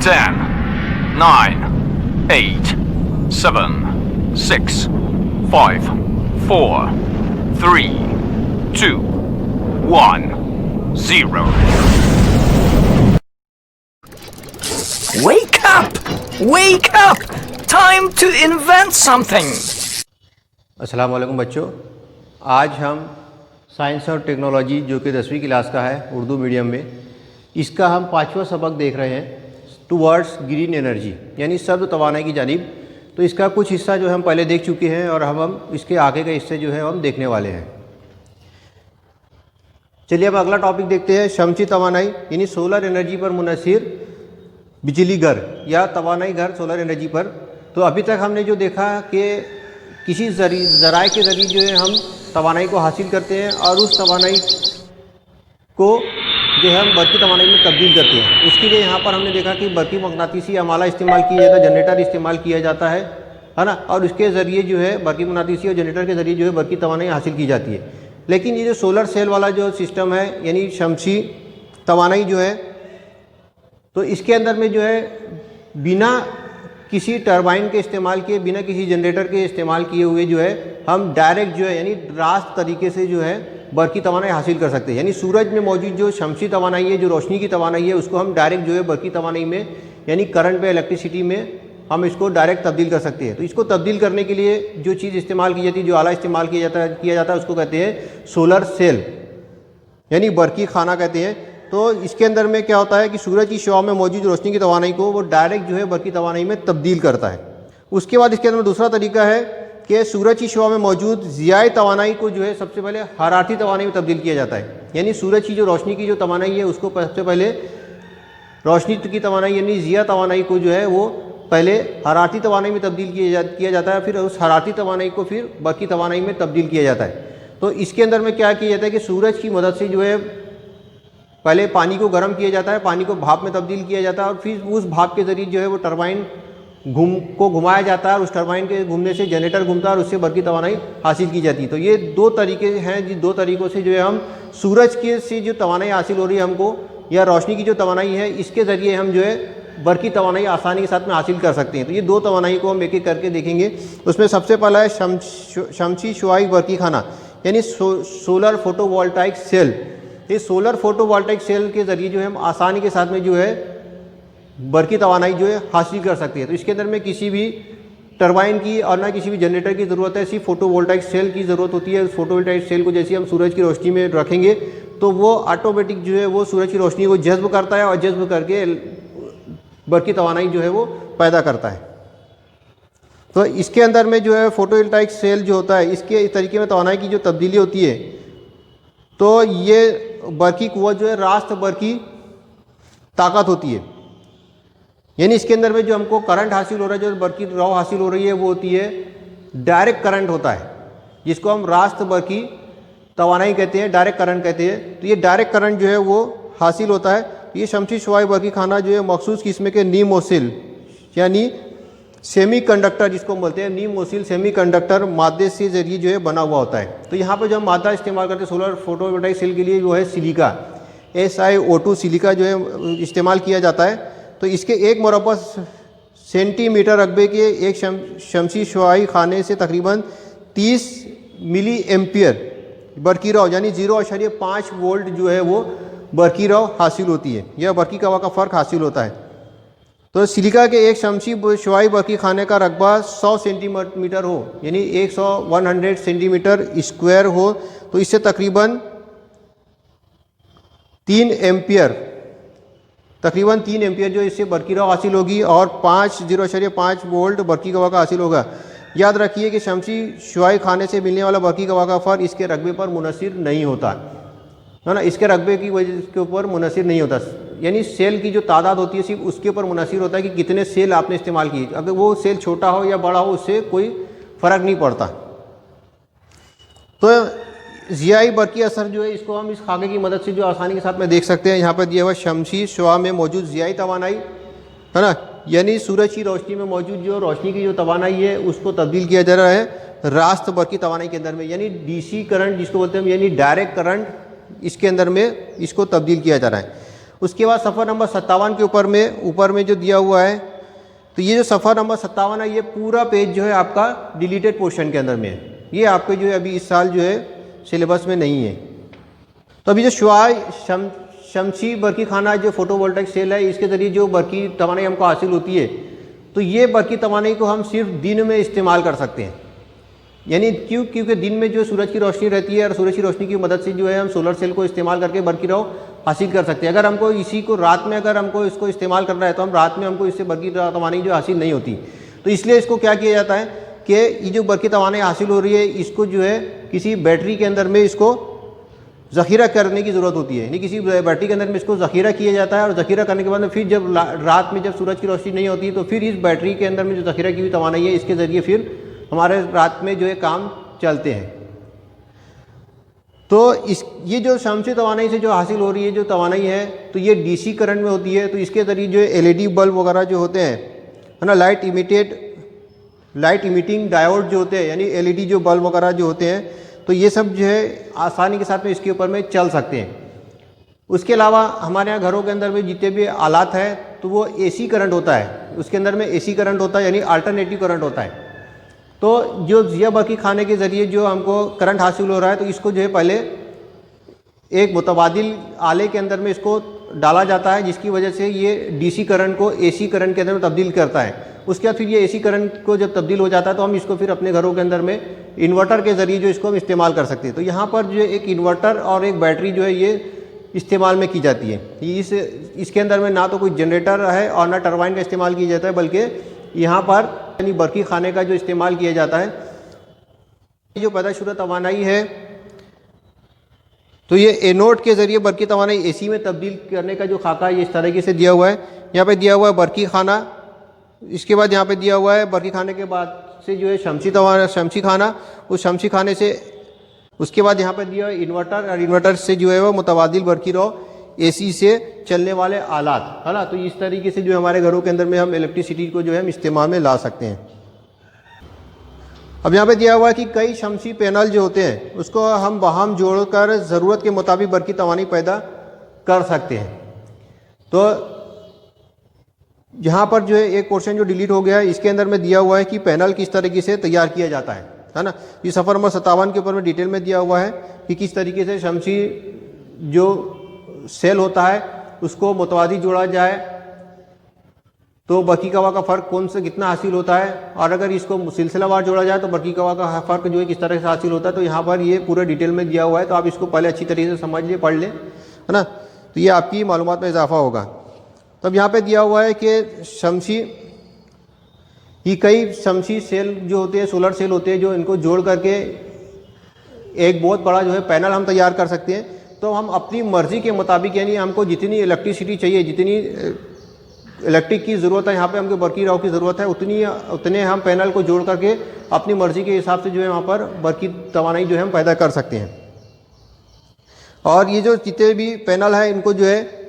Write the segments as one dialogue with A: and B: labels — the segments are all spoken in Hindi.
A: 10, 9, 8, 7, 6, 5, 4, 3, 2, 1, 0.
B: Wake up! Wake up! Time to invent something!
C: अस्सलाम वालेकुम बच्चों, आज हम साइंस और टेक्नोलॉजी जो कि 10वीं क्लास का है उर्दू मीडियम में, इसका हम 5वां सबक देख रहे हैं टुवर्ड्स ग्रीन एनर्जी यानी सर्द तवानाई की जानिब। तो इसका कुछ हिस्सा जो है हम पहले देख चुके हैं और हम इसके आगे का हिस्से जो है हम देखने वाले हैं। चलिए अब अगला टॉपिक देखते हैं, शमसी तवानाई यानी सोलर एनर्जी पर मुनहसिर बिजली घर या तवानाई घर सोलर एनर्जी पर। तो अभी तक हमने जो देखा कि किसी ज़राए के ज़रिए जो है हम तवानाई को हासिल करते हैं और उस तवानाई को जो है हम बरकी तवानाई में तब्दील करते हैं। उसके लिए यहाँ पर हमने देखा कि बरकी मकनातीसी अमाला इस्तेमाल किया जाता है, जनरेटर इस्तेमाल किया जाता है ना, और उसके ज़रिए जो है बरकी मकनातीसी और जनरेटर के ज़रिए जो है बरकी तवानाई हासिल की जाती है। लेकिन ये जो सोलर सेल वाला जो सिस्टम है यानी शमसी तवानाई जो है, तो इसके अंदर में जो है बिना किसी टरबाइन के इस्तेमाल किए, बिना किसी जनरेटर के इस्तेमाल किए हुए जो है हम डायरेक्ट जो है यानी रास्त तरीके से जो है बरकी तवानाई हासिल कर सकते हैं। यानी सूरज में मौजूद जो शमसी तवानाई है, जो रोशनी की तवानाई है, उसको हम डायरेक्ट जो है बरकी तवानाई में यानी करंट पे इलेक्ट्रिसिटी में हम इसको डायरेक्ट तब्दील कर सकते हैं। तो इसको तब्दील करने के लिए जो चीज़ इस्तेमाल की जाती है, जो आला इस्तेमाल किया जाता है उसको कहते हैं सोलर सेल यानी बरकी खाना कहते हैं। तो इसके अंदर में क्या होता है कि सूरज की शॉ में मौजूद रोशनी की तवानाई को वो डायरेक्ट जो है बरकी तवानाई में तब्दील करता है। उसके बाद इसके अंदर दूसरा तरीका है कि सूरज की शॉ में मौजूद ज़ियाई तवानाई को जो है सबसे पहले हरारती तवानाई में तब्दील किया जाता है। यानी सूरज की जो रोशनी की जो तवानाई है उसको सबसे पहले रोशनी की तवानाई यानी ज़िया तवानाई को जो है वो पहले हरारती तवानाई में तब्दील किया जाता है, फिर उस हरारती तवानाई को फिर बरकी तवानाई में तब्दील किया जाता है। तो इसके अंदर में क्या किया जाता है कि सूरज की मदद से जो है पहले पानी को गर्म किया जाता है, पानी को भाप में तब्दील किया जाता है और फिर उस भाप के ज़रिए जो है वो टरबाइन घुमाया जाता है और उस टरबाइन के घूमने से जनरेटर घूमता है और उससे बरकी तवानाई हासिल की जाती है। तो ये दो तरीके हैं, जिन दो तरीक़ों से जो है हम सूरज के से जो तवानाई हासिल हो रही है हमको या रोशनी की जो तवानाई है, इसके ज़रिए हम जो है बरकी तवानाई आसानी के साथ में हासिल कर सकते हैं। तो ये दो तवानाई को हम एक एक करके देखेंगे। उसमें सबसे पहला है शमसी शुआई बरकी खाना यानी सोलर फोटोवोल्टाइक सेल। इस सोलर फोटोवोल्टाइक सेल के ज़रिए जो है हम आसानी के साथ में जो है बरकी तवानाई जो है हासिल कर सकते हैं। तो इसके अंदर में किसी भी टरबाइन की और ना किसी भी जनरेटर की ज़रूरत है, सिर्फ फोटोवोल्टाइक सेल की ज़रूरत होती है। उस फोटोवोल्टाइक सेल को जैसे हम सूरज की रोशनी में रखेंगे तो वो ऑटोमेटिक जो है वो सूरज की रोशनी को जज्ब करता है और जज्ब करके बरकी तवानाई जो है वो पैदा करता है। तो इसके अंदर में जो है फोटोवोल्टाइक सेल जो होता है, इसके इस तरीके में तवानाई की जो तब्दीली होती है, तो ये बरकी कुव्वत जो है रास्त बरकी ताकत होती है। यानी इसके अंदर में जो हमको करंट हासिल हो रहा है, जो बरकी रॉ हासिल हो रही है, वो होती है डायरेक्ट करंट होता है, जिसको हम रास्त बरकी तवानाई कहते हैं, डायरेक्ट करंट कहते हैं। तो ये डायरेक्ट करंट जो है वो हासिल होता है। ये शमसी शुआई बरकी खाना जो है मखसूस किस्म के नीम ओसिल यानी सेमी कंडक्टर जिसको बोलते हैं, नीम ओसिल सेमी कंडक्टर मादे से ज़रिए जो है बना हुआ होता है। तो यहाँ पर जो हम मादा इस्तेमाल करते हैं सोलर फोटोवोल्टाइक सेल के लिए वो है सिलिका, SiO2 सिलिका जो है इस्तेमाल किया जाता है। तो इसके एक मुरब्बा सेंटीमीटर रकबे के एक शमसी शुआई खाने से तकरीबन 30 मिली एम्पियर बरकी रॉ यानी 0.5 वोल्ट जो है वो बरकी रॉ हासिल होती है या बरकी कवा का फ़र्क हासिल होता है। तो सिलिका के एक शमसी शुआई बरकी खाने का रकबा 100 सेंटीमीटर हो यानी 100 सेंटीमीटर स्क्वायर हो, तो इससे तकरीबन 3 एम्पियर जो इससे बरकी रॉ हासिल होगी और 0.5 वोल्ट बरकी कवा का हासिल होगा। याद रखिए कि शमसी शुआई खाने से मिलने वाला बरकी कवा का फ़र्क इसके रकबे पर मुनहसिर नहीं होता है ना, इसके रकबे की वजह के ऊपर मुनहसिर नहीं होता। यानी सेल की जो तादाद होती है सिर्फ उसके ऊपर मुनहसिर होता है कि कितने सेल आपने इस्तेमाल किए। अगर वो सेल छोटा हो या बड़ा हो उससे कोई फ़र्क नहीं पड़ता। तो ज़ियाई बरकी असर जो है इसको हम इस खाके की मदद से जो आसानी के साथ में देख सकते हैं। यहाँ पर दिया हुआ शमसी शुआ में मौजूद ज़ियाई तवानाई है ना, यानी सूरज की रोशनी में मौजूद जो रोशनी की जो तवानाई है उसको तब्दील किया जा रहा है रास्त बरकी तवानाई के अंदर में, यानी DC करंट जिसको बोलते हैं यानी डायरेक्ट करंट इसके अंदर में इसको तब्दील किया जा रहा है। उसके बाद सफ़र नंबर 57 के ऊपर में जो दिया हुआ है, तो ये जो सफ़र नंबर 57 है, ये पूरा पेज जो है आपका डिलीटेड पोर्शन के अंदर में है। ये आपके जो है अभी इस साल जो है सिलेबस में नहीं है। तो अभी जो शुआई शमसी बरकी खाना जो फोटोवोल्टाइक सेल है, इसके ज़रिए जो बरकी तवानाई हमको हासिल होती है, तो ये बरकी तवानाई को हम सिर्फ दिन में इस्तेमाल कर सकते हैं। यानी क्योंकि दिन में जो सूरज की रोशनी रहती है और सूरज की रोशनी की मदद से जो है हम सोलर सेल को इस्तेमाल करके बरकी रहो हासिल कर सकते हैं। अगर हमको इसी को रात में अगर हमको इसको इस्तेमाल करना है तो हम रात में हमको इससे बरकी तवानाई जो हासिल नहीं होती। तो इसलिए इसको क्या किया जाता है कि ये जो बरकी तवानाई हासिल हो रही है, इसको जो है किसी बैटरी के अंदर में इसको ज़ख़ीरा करने की ज़रूरत होती है। यानी किसी बैटरी के अंदर में इसको ज़ख़ीरा किया जाता है और ज़ख़ीरा करने के बाद में फिर जब रात में जब सूरज की रोशनी नहीं होती तो फिर इस बैटरी के अंदर में जो ज़ख़ीरा की हुई तवानाई है, इसके ज़रिए फिर हमारे रात में जो है काम चलते हैं। तो ये जो शमसी तवानाई से जो हासिल हो रही है जो तवानाई है, तो ये डीसी करंट में होती है। तो इसके ज़रिए जो एलईडी बल्ब वगैरह जो होते हैं, है ना, लाइट इमिटिंग डायोड जो होते हैं, यानी एलईडी जो बल्ब वगैरह जो होते हैं, तो ये सब जो है आसानी के साथ में इसके ऊपर में चल सकते हैं। उसके अलावा हमारे यहाँ घरों के अंदर में जितने भी आलात हैं, तो वो एसी करंट होता है, उसके अंदर में एसी करंट होता है, यानी अल्टरनेटिव करंट होता है। तो जो जिया बरकी खाने के ज़रिए जो हमको करंट हासिल हो रहा है, तो इसको जो है पहले एक मुतबादिल आले के अंदर में इसको डाला जाता है, जिसकी वजह से ये डीसी करंट को एसी करंट के अंदर में तब्दील करता है। उसके बाद फिर ये एसी करंट को जब तब्दील हो जाता है तो हम इसको फिर अपने घरों के अंदर में इन्वर्टर के ज़रिए जो इसको हम इस्तेमाल कर सकते हैं। तो यहाँ पर जो एक इन्वर्टर और एक बैटरी जो है ये इस्तेमाल में की जाती है। इसके अंदर में ना तो कोई जनरेटर है और ना टरबाइन का इस्तेमाल किया जाता है, बल्कि यहाँ पर यानी बरकी खाने का जो इस्तेमाल किया जाता है। जो पैदाशुदा तवानाई है, तो ये एनोड के ज़रिए बरकी तवानाई एसी में तब्दील करने का जो खाका है, ये इस तरीके से दिया हुआ है। यहाँ पे दिया हुआ है बरकी खाना, इसके बाद यहाँ पे दिया हुआ है बरकी खाने के बाद से जो है शमसी खाना, उस शमसी खाने से उसके बाद यहाँ पे दिया है इन्वर्टर, और इन्वर्टर से जो है वो मुतबादिल बरकी रहो एसी से चलने वाले आलात, है ना। तो इस तरीके से जो हमारे घरों के अंदर में हम इलेक्ट्रिसिटी को जो है हम इस्तेमाल में ला सकते हैं। अब यहाँ पे दिया हुआ है कि कई शमसी पैनल जो होते हैं उसको हम बाहम जोड़कर ज़रूरत के मुताबिक बरकी तवानाई पैदा कर सकते हैं। तो यहाँ पर जो है एक पोर्शन जो डिलीट हो गया है, इसके अंदर में दिया हुआ है कि पैनल किस तरीके से तैयार किया जाता है ना। ये सफ़र नंबर 57 के ऊपर में डिटेल में दिया हुआ है कि किस तरीके से शमसी जो सेल होता है उसको मुतवादी जोड़ा जाए तो बरकी कवा का फ़र्क कौन से कितना हासिल होता है, और अगर इसको सिलसिलावार जोड़ा जाए तो बरकी कवा का फ़र्क जो है किस तरह से हासिल होता है। तो यहाँ पर ये पूरे डिटेल में दिया हुआ है, तो आप इसको पहले अच्छी तरीके से समझ लें, पढ़ लें, है ना। तो ये आपकी मालूमात में इजाफा होगा। तब यहाँ पे दिया हुआ है कि शमसी ये कई शमसी सेल जो होते हैं, सोलर सेल होते हैं, जो इनको जोड़ करके एक बहुत बड़ा जो है पैनल हम तैयार कर सकते हैं। तो हम अपनी मर्ज़ी के मुताबिक, यानी हमको जितनी इलेक्ट्रिसिटी चाहिए, जितनी इलेक्ट्रिक की ज़रूरत है, यहाँ पे हमको बरकी राव की ज़रूरत है, उतने हम पैनल को जोड़ करके अपनी मर्ज़ी के हिसाब से जो है वहाँ पर बरकी तवानाई जो है हम पैदा कर सकते हैं। और ये जो जितने भी पैनल है, इनको जो है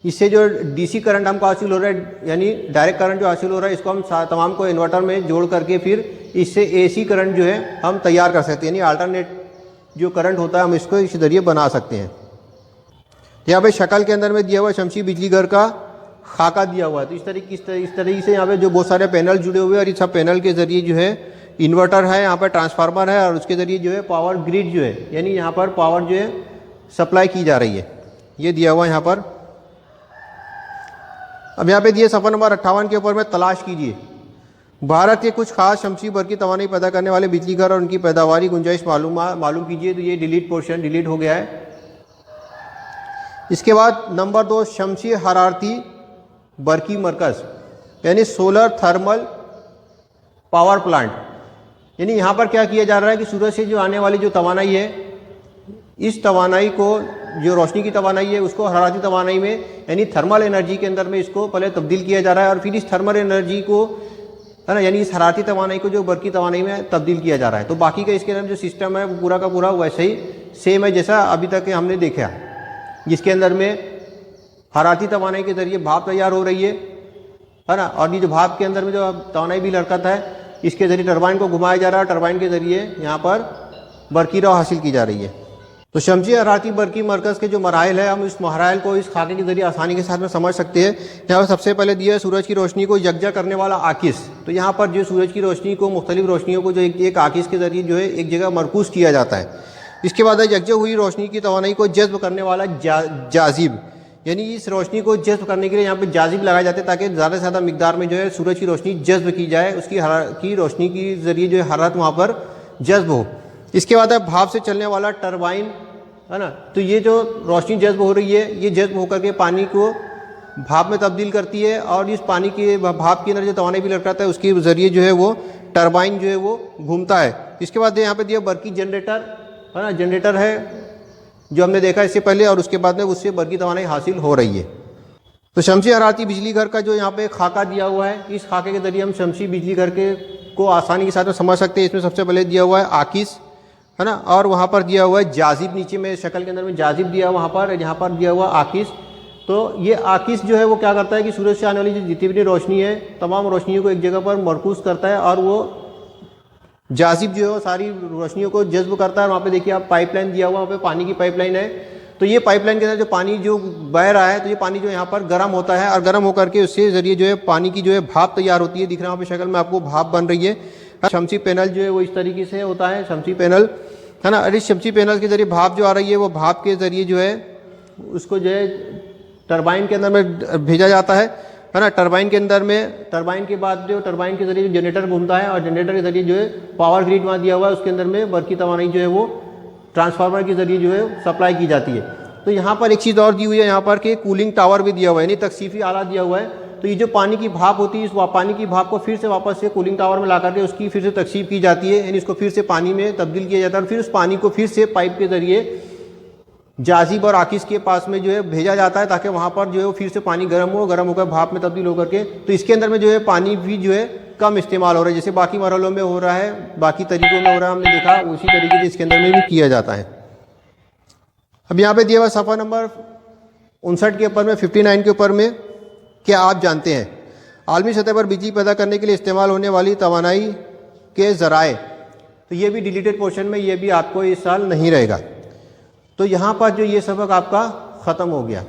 C: इससे जो डीसी करंट हमको हासिल हो रहा है, यानी डायरेक्ट करंट जो हासिल हो रहा है, इसको हम तमाम को इन्वर्टर में जोड़ करके फिर इससे एसी करंट जो है हम तैयार कर सकते हैं, यानी अल्टरनेट जो करंट होता है हम इसको इस ज़रिए बना सकते हैं। यहाँ पे शक्ल के अंदर में दिया हुआ शमसी बिजली घर का खाका दिया हुआ है। तो इस तरीके से यहाँ पे जो बहुत सारे पैनल जुड़े हुए हैं, और इस सब पैनल के ज़रिए जो है इन्वर्टर है, यहाँ पर ट्रांसफार्मर है, और उसके ज़रिए जो है पावर ग्रिड जो है, यानी यहाँ पर पावर जो है सप्लाई की जा रही है, ये दिया हुआ है यहाँ पर। अब यहाँ पे दिए सफ़र नंबर 58 के ऊपर में तलाश कीजिए भारत के कुछ खास शमसी बरकी तवानाई पैदा करने वाले बिजली घर और उनकी पैदावारी गुंजाइश मालूम कीजिए। तो ये डिलीट पोर्शन डिलीट हो गया है। इसके बाद नंबर 2 शमसी हरारती बरकी मरकज़, यानी सोलर थर्मल पावर प्लांट। यानी यहाँ पर क्या किया जा रहा है कि सूरज से जो आने वाली जो तवानाई है, इस तवानाई को जो रोशनी की तवानाई है उसको हरारती तवानाई में, यानी थर्मल एनर्जी के अंदर में इसको पहले तब्दील किया जा रहा है, और फिर इस थर्मल एनर्जी को, है ना, यानी इस हरारती तवानाई को जो बरकी तवानाई में तब्दील किया जा रहा है। तो बाकी का इसके अंदर जो सिस्टम है वो पूरा का पूरा वैसे ही सेम है जैसा अभी तक हमने देखा, जिसके अंदर में हरारती तवानाई के ज़रिए भाप तैयार हो रही है ना, और ये जो भाप के अंदर में जो तवानाई भी लड़कता है, इसके ज़रिए टरबाइन को घुमाया जा रहा है, टरबाइन के ज़रिए यहाँ पर बरकी राव हासिल की जा रही है। तो शमसी हरारती बरकी मरकज़ के जो मराइल है, हम इस मराइल को इस खाके के ज़रिए आसानी के साथ में समझ सकते हैं। यहाँ पर सबसे पहले दिया है सूरज की रोशनी को यकजा करने वाला आकिस। तो यहाँ पर जो सूरज की रोशनी को, मुख्तलिफ रोशनियों को जो एक आकिस के ज़रिए जो है एक जगह मरकूज़ किया जाता है। इसके बाद यकजा हुई रोशनी की तवानाई को जज्ब करने वाला जाजिब, यानी इस रोशनी को जज्ब करने के लिए यहाँ पे जाजिब लगाए जाते हैं ताकि ज़्यादा से ज़्यादा मिकदार में जो है सूरज की रोशनी जज्ब की जाए, उसकी रोशनी की ज़रिए जो है हरारत वहाँ पर जज्ब हो। इसके बाद है भाप से चलने वाला टरबाइन, है ना। तो ये जो रोशनी जज्ब हो रही है, ये जज्ब होकर के पानी को भाप में तब्दील करती है और इस पानी के भाप के अंदर जो तवानाई भी लटकाता है उसके ज़रिए जो है वो टरबाइन जो है वो घूमता है। इसके बाद यहाँ पे दिया बरकी जनरेटर, है ना। जनरेटर है जो हमने देखा इससे पहले, और उसके बाद में उससे बरकी तवानाई हासिल हो रही है। तो शमसी हरारती बिजली घर का जो यहाँ पे खाका दिया हुआ है, इस खाके के ज़रिए हम शमसी बिजली घर को आसानी के साथ में समझ सकते हैं। इसमें सबसे पहले दिया हुआ है आकिस, है ना, और वहाँ पर दिया हुआ है जाजिब, नीचे में शक्ल के अंदर में जाजिब दिया वहाँ पर, यहाँ पर दिया हुआ आकिस। तो ये आकिस जो है वो क्या करता है कि सूरज से आने वाली जो जितनी भी रोशनी है, तमाम रोशनियों को एक जगह पर मरकूज़ करता है और वो जाजिब जो है वो सारी रोशनियों को जज्ब करता है। वहाँ पे देखिए आप पाइपलाइन दिया हुआ, वहाँ पे पानी की पाइपलाइन है। तो ये पाइपलाइन के अंदर जो पानी जो बह रहा है, तो ये पानी जो यहाँ पर गर्म होता है और गर्म होकर के उससे ज़रिए जो है पानी की जो है भाप तैयार होती है। दिख रहा है वहाँ पे शक्ल में आपको भाप बन रही है। शमसी पैनल जो है वो इस तरीके से होता है, शमसी पैनल, है ना। और इस शमसी पैनल के ज़रिए भाप जो आ रही है वो भाप के ज़रिए जो है उसको जो है टरबाइन के अंदर में भेजा जाता है ना। टरबाइन के अंदर में, टरबाइन के बाद जो टरबाइन के ज़रिए जनरेटर घूमता है और जनरेटर के ज़रिए जो है पावर ग्रिड वहाँ दिया हुआ है, उसके अंदर में बरकी तवानाई जो है वो ट्रांसफार्मर के ज़रिए जो है सप्लाई की जाती है। तो यहाँ पर एक चीज़ और दी हुई है, यहाँ पर कि कूलिंग टावर भी दिया हुआ है, यानी तकसीफ़ी आला दिया हुआ है। तो ये जो पानी की भाप होती है, इस पानी की भाप को फिर से वापस से कूलिंग टावर में ला करके उसकी फिर से तकसीफ़ की जाती है, यानी इसको फिर से पानी में तब्दील किया जाता है और फिर उस पानी को फिर से पाइप के ज़रिए जाजिब और आकिस के पास में जो है भेजा जाता है ताकि वहाँ पर जो है फिर से पानी गर्म हो, गर्म होकर भाप में तब्दील होकर के। तो इसके अंदर में जो है पानी भी जो है कम इस्तेमाल हो रहा है, जैसे बाकी मरहलों में हो रहा है, बाकी तरीक़ों में हो रहा है, हमने देखा उसी तरीके से इसके अंदर में भी किया जाता है। अब यहाँ पे दिया हुआ सफ़ा नंबर 59 के ऊपर में, 59 के ऊपर में, क्या आप जानते हैं आलमी सतह पर बिजली पैदा करने के लिए इस्तेमाल होने वाली तवानाई के ज़राए। तो ये भी डिलीटेड पोर्शन में, ये भी आपको इस साल नहीं रहेगा। तो यहाँ पर जो ये सबक आपका ख़त्म हो गया।